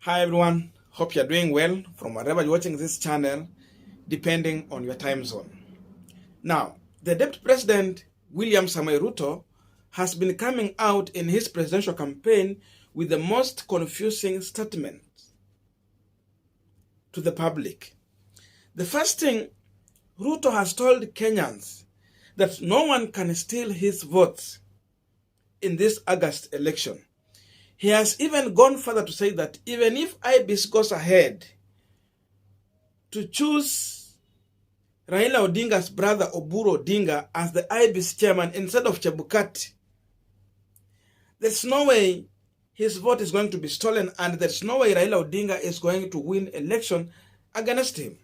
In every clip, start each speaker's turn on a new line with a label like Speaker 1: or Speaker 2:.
Speaker 1: Hi everyone, hope you're doing well from wherever you're watching this channel, depending on your time zone. Now, the Deputy President William Ruto has been coming out in his presidential campaign with the most confusing statement to the public. The first thing, Ruto has told Kenyans that no one can steal his votes in this August election. He has even gone further to say that even if IBC goes ahead to choose Raila Odinga's brother Oburu Odinga as the IBC chairman instead of Chebukati, there's no way his vote is going to be stolen, and there's no way Raila Odinga is going to win election against him.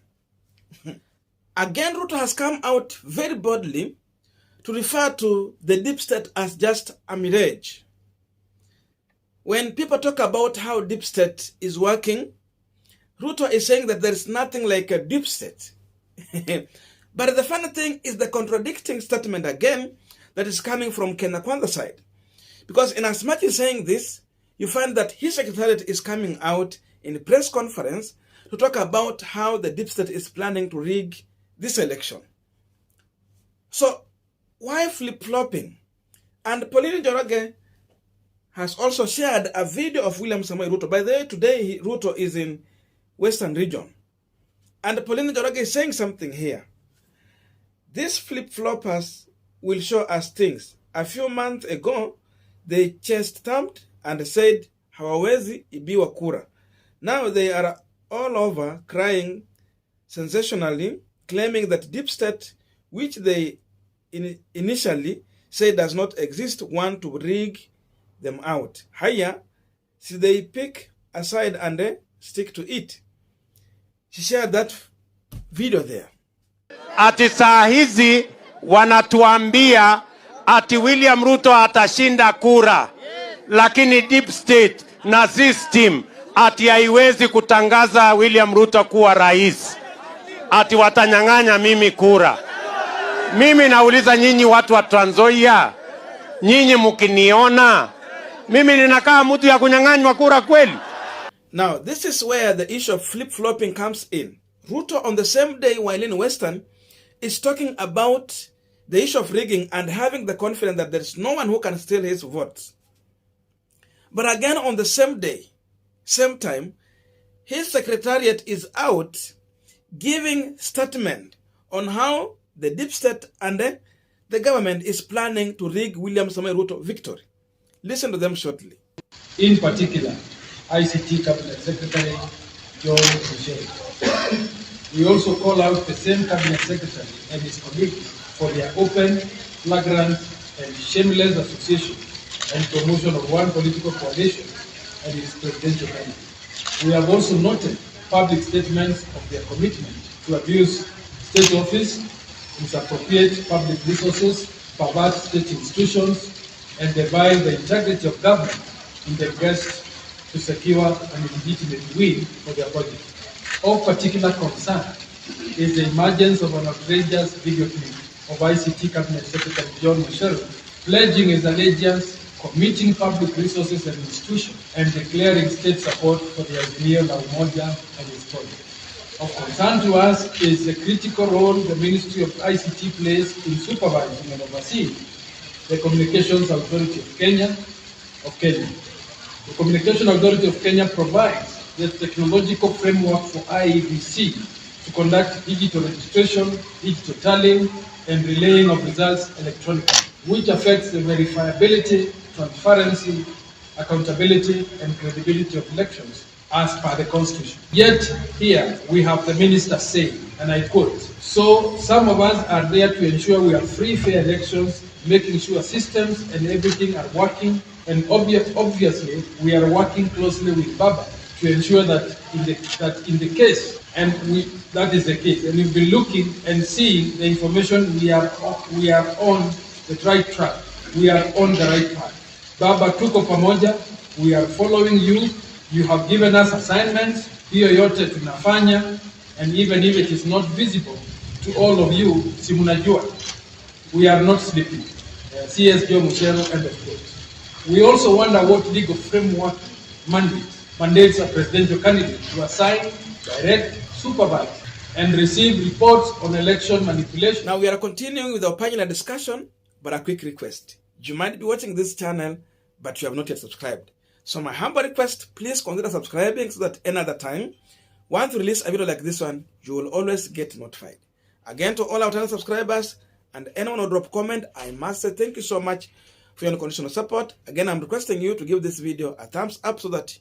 Speaker 1: Again, Ruto has come out very boldly to refer to the deep state as just a mirage. When people talk about how deep state is working, Ruto is saying that there is nothing like a deep state. But the funny thing is the contradicting statement again that is coming from Kenya Kwanza side. Because in as much as saying this, you find that his secretariat is coming out in a press conference to talk about how the deep state is planning to rig this election. So why flip-flopping? And Pauline Njoroge has also shared a video of William Ruto. By the way, today Ruto is in Western region. And Pauline Njoroge is saying something here. These flip-floppers will show us things. A few months ago, they chest-thumped and said, hawawezi ibiwa kura. Now they are all over crying sensationally, claiming that deep state, which they initially say does not exist, want to rig them out. Haya, see, they pick a side and stick to it. She shared that video there.
Speaker 2: Ati saa hizi wanatuambia ati William Ruto atashinda kura, lakini deep state na system ati haiwezi kutangaza William Ruto kuwa rais, ati watanyang'anya mimi kura. Mimi nauliza nyinyi watu wa Trans Nzoia, nyinyi mkiniona mimi ninakaa mtu ya kunyang'anywa kura kweli?
Speaker 1: Now, this is where the issue of flip-flopping comes in. Ruto on the same day while in Western is talking about the issue of rigging and having the confidence that there is no one who can steal his votes. But again on the same day, same time, his secretariat is out giving statement on how the deep state and the government is planning to rig William Ruto victory. Listen to them shortly.
Speaker 3: In particular, ICT Cabinet Secretary John Michel. We also call out the same Cabinet Secretary and his colleagues for their open, flagrant, and shameless association and promotion of one political coalition and its presidential candidate. We have also noted public statements of their commitment to abuse state office, misappropriate public resources, pervert state institutions, and thereby the integrity of government in the quest to secure an legitimate win for their party. Of particular concern is the emergence of an outrageous video clip of ICT Cabinet Secretary John Michel pledging his allegiance, committing public resources and institutions, and declaring state support for the Azimio la Umoja and his project. Of concern to us is the critical role the Ministry of ICT plays in supervising and overseeing the Communications Authority of Kenya. The Communication Authority of Kenya provides the technological framework for IEBC to conduct digital registration, digital tallying, and relaying of results electronically, which affects the verifiability, transparency, accountability, and credibility of elections as per the Constitution. Yet here we have the minister saying, and I quote, "So some of us are there to ensure we have free, fair elections, making sure systems and everything are working, and obviously we are working closely with Baba to ensure that in the case, and that is the case, and we've been looking and seeing the information, we are on the right track, we are on the right path. Baba, tuko pamoja, we are following you, you have given us assignments, hiyo yote tunafanya, and even if it is not visible to all of you, si munajua, we are not sleeping." CS Joe Muchero, end of quote. We also wonder what legal framework mandate mandates a presidential candidate to assign, direct, supervise, and receive reports on election manipulation.
Speaker 1: Now we are continuing with our panel discussion, but a quick request. You might be watching this channel, but you have not yet subscribed. So my humble request, please consider subscribing so that another time, once we release a video like this one, you will always get notified. Again, to all our channel subscribers and anyone who drop comment, I must say thank you so much for your unconditional support. Again, I'm requesting you to give this video a thumbs up so that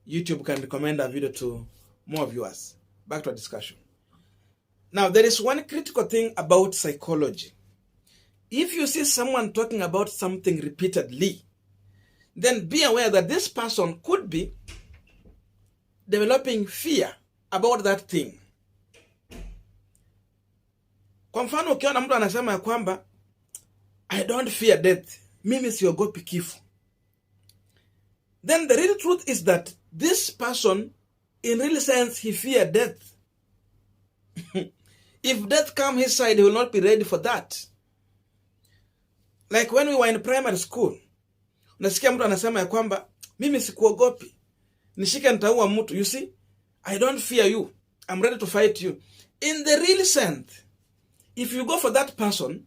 Speaker 1: YouTube can recommend our video to more viewers. Back to our discussion. Now, there is one critical thing about psychology. If you see someone talking about something repeatedly, then be aware that this person could be developing fear about that thing. Kwa mfano, ukiona mtu anasema ya kwamba I don't fear death, mimi siogopi kifo, then the real truth is that this person, in real sense, he feared death. If death comes his side, he will not be ready for that. Like when we were in primary school, nasikia mtu anasema ya kwamba mimi sikuogopi, nishike nitaua mtu. You see, I don't fear you, I'm ready to fight you. In the real sense, if you go for that person,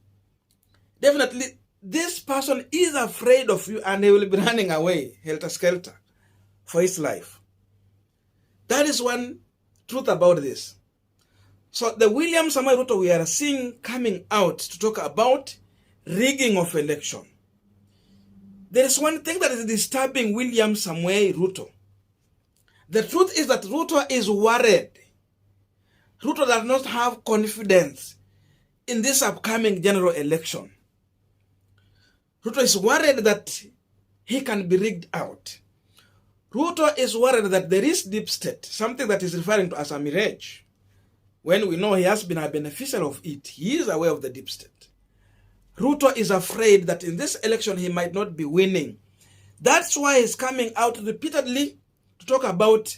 Speaker 1: definitely this person is afraid of you and he will be running away helter-skelter for his life. That is one truth about this. So the William Samoei Ruto we are seeing coming out to talk about rigging of election. There is one thing that is disturbing William Samoei Ruto. The truth is that Ruto is worried. Ruto does not have confidence in this upcoming general election. Ruto is worried that he can be rigged out. Ruto is worried that there is deep state, something that is referring to as a mirage. When we know he has been a beneficiary of it, he is aware of the deep state. Ruto is afraid that in this election he might not be winning. That's why he's coming out repeatedly to talk about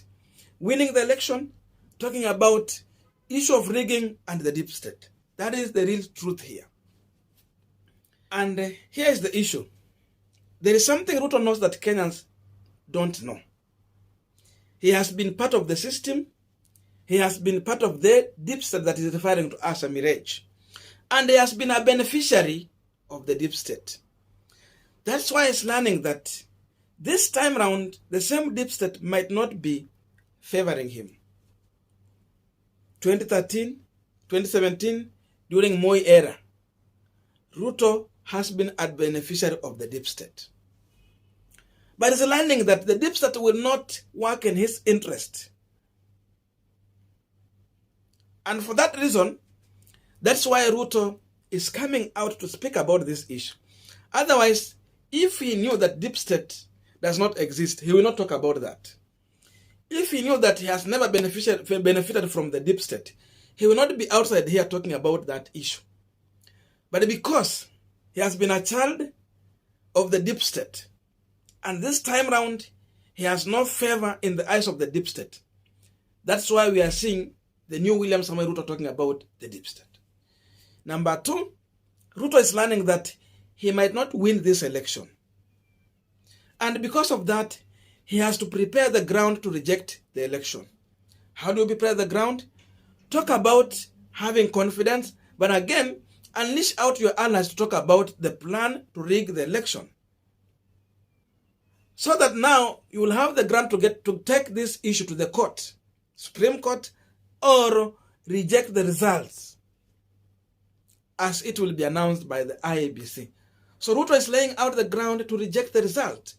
Speaker 1: winning the election, talking about issue of rigging and the deep state. That is the real truth here. And here is the issue. There is something Ruto knows that Kenyans don't know. He has been part of the system. He has been part of the deep state that is referring to as a mirage. And he has been a beneficiary of the deep state. That's why he's learning that this time round, the same deep state might not be favoring him. 2013, 2017, during Moi era, Ruto has been a beneficiary of the deep state. But he's learning that the deep state will not work in his interest. And for that reason, that's why Ruto is coming out to speak about this issue. Otherwise, if he knew that deep state does not exist, he will not talk about that. If he knew that he has never benefited from the deep state, he will not be outside here talking about that issue. But because he has been a child of the deep state, and this time round, he has no favor in the eyes of the deep state. That's why we are seeing the new William Samoei Ruto talking about the deep state. Number two, Ruto is learning that he might not win this election. And because of that, he has to prepare the ground to reject the election. How do you prepare the ground? Talk about having confidence, but again, unleash out your allies to talk about the plan to rig the election. So that now you will have the ground to take this issue to the court, Supreme Court, or reject the results as it will be announced by the IEBC. So Ruto is laying out the ground to reject the result,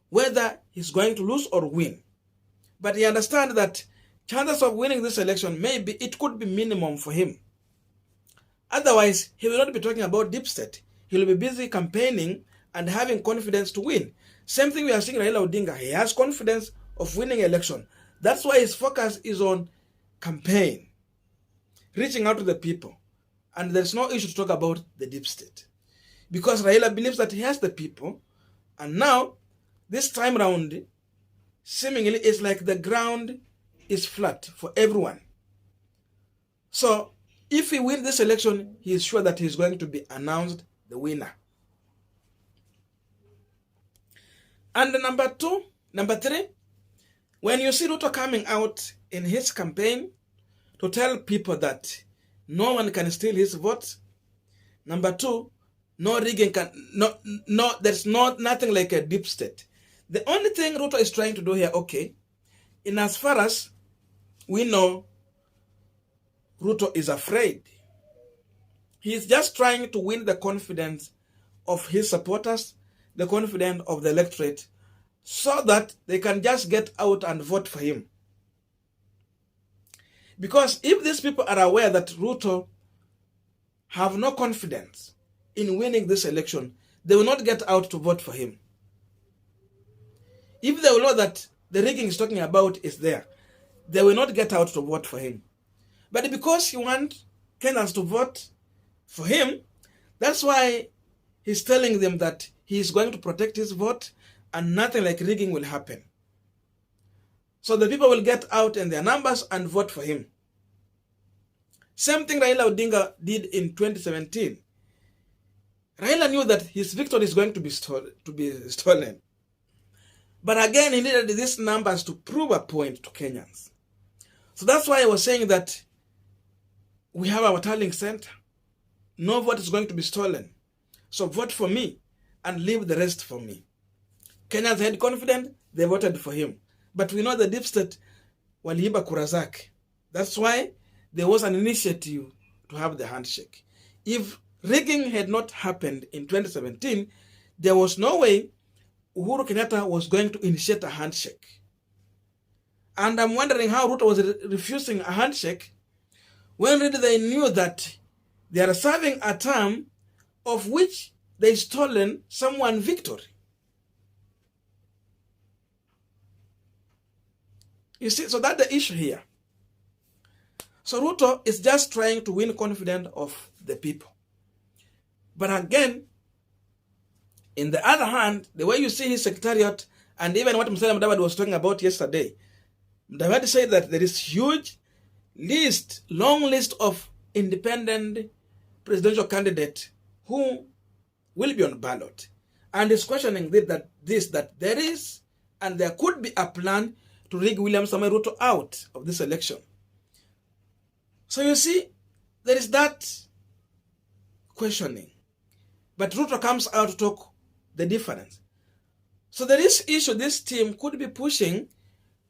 Speaker 1: whether he's going to lose or win. But he understands that chances of winning this election, it could be minimum for him. Otherwise, he will not be talking about deep state. He will be busy campaigning and having confidence to win. Same thing we are seeing Raila Odinga. He has confidence of winning election. That's why his focus is on campaign, reaching out to the people. And there's no issue to talk about the deep state. Because Raila believes that he has the people. And now, this time round, seemingly it's like the ground is flat for everyone. So, if he wins this election, he is sure that he is going to be announced the winner. And number three, When you see Ruto coming out in his campaign to tell people that no one can steal his vote, number two, no rigging can, there's nothing like a deep state. The only thing Ruto is trying to do here, okay, in as far as we know, Ruto is afraid. He's just trying to win the confidence of his supporters, the confidence of the electorate, so that they can just get out and vote for him. Because if these people are aware that Ruto have no confidence in winning this election, they will not get out to vote for him. If they will know that the rigging he's talking about is there, they will not get out to vote for him. But because he wants Kenyans to vote for him, that's why he's telling them that he is going to protect his vote and nothing like rigging will happen. So the people will get out in their numbers and vote for him. Same thing Raila Odinga did in 2017. Raila knew that his victory is going to be stolen. But again, he needed these numbers to prove a point to Kenyans. So that's why I was saying that we have our tallying center. No vote is going to be stolen. So vote for me and leave the rest for me. Kenyans had confidence, they voted for him. But we know the deep state waliiba kura zake. That's why there was an initiative to have the handshake. If rigging had not happened in 2017, there was no way Uhuru Kenyatta was going to initiate a handshake. And I'm wondering how Ruto was refusing a handshake when really they knew that they are serving a term of which they stolen someone's victory. You see, so that's the issue here. So Ruto is just trying to win confidence of the people. But again, in the other hand, the way you see his secretariat, and even what Musalia Mudavadi was talking about yesterday, Mudavadi said that there is huge list, long list of independent presidential candidates who will be on ballot. And is questioning that there is and there could be a plan to rig William Samoei Ruto out of this election. So you see, there is that questioning. But Ruto comes out to talk the difference. So there is issue this team could be pushing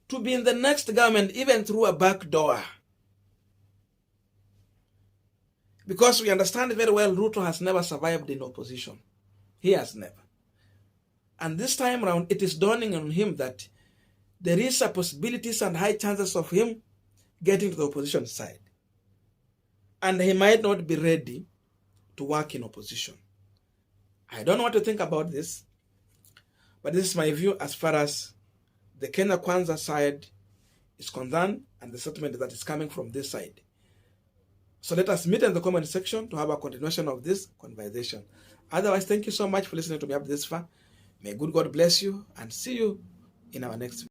Speaker 1: to be in the next government even through a back door. Because we understand very well Ruto has never survived in opposition. He has never. And this time around, it is dawning on him that there is a possibilities and high chances of him getting to the opposition side. And he might not be ready to work in opposition. I don't know what to think about this, but this is my view as far as the Kenya Kwanza side is concerned and the settlement that is coming from this side. So let us meet in the comment section to have a continuation of this conversation. Otherwise, thank you so much for listening to me up this far. May good God bless you and see you in our next video.